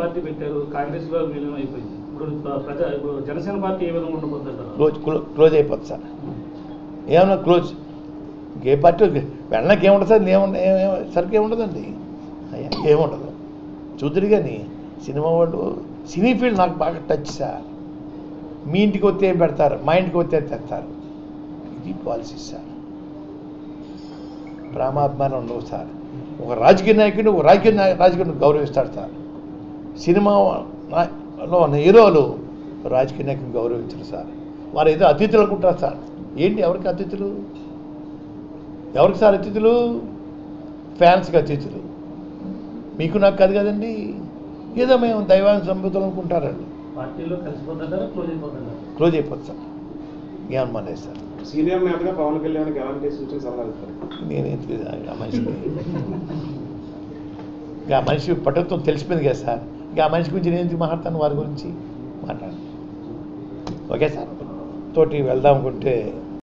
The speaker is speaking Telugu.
పార్టీ పెట్టారు, కాంగ్రెస్లో విలీనం అయిపోయింది. ఇప్పుడు జనసేన పార్టీ ఏ విధంగా ఉండబోతుంటారు? క్లోజ్ అయిపోతుంది సార్. ఏమన్నా క్లోజ్ ఏ పార్టీ వెళ్ళడానికి ఏముంటుంది సార్? సరికి ఏముండదండి, ఏముండదు. చూద్దరు కానీ సినిమా వాళ్ళు సినీ ఫీల్డ్ నాకు బాగా టచ్ సార్. మీ ఇంటికి వస్తే ఏం పెడతారు, మా ఇంటికి వస్తే తెస్తారు. ఇది పాలసీ సార్. ప్రేమాభిమానం ఉండవు సార్. ఒక రాజకీయ నాయకుడిని రాజకీయ గౌరవిస్తాడు సార్. సినిమాలో ఉన్న హీరోలు రాజకీయ నాయకుని గౌరవించరు సార్. వారు ఏదో అతిథులు అనుకుంటారు సార్. ఏంటి ఎవరికి అతిథులు? ఎవరికి సార్ అతిథులు? ఫ్యాన్స్కి అతిథులు. మీకు నాకు కాదు కదండి. ఏదో మేము దైవాన్ని సంబుతులు అనుకుంటారండి. పార్టీలో కలిసిపోతుంటారా, క్లోజ్ అయిపోతుంది సార్. ఏమన్నా లేదు సార్. సీనియర్ నేతగా పవన్ కళ్యాణ్కి ఎలాంటి సూచన సలహాలు ఇస్తారు? నేను ఆ మనిషిని ఇంకా మనిషి పట్టుత్వం తెలిసిపోయింది కదా సార్. ఇంకా ఆ మనిషి గురించి నేను ఎందుకు మాట్లాడతాను? వారి గురించి మాట్లాడాను. Okay sir. తోటి వెళ్దాం అనుకుంటే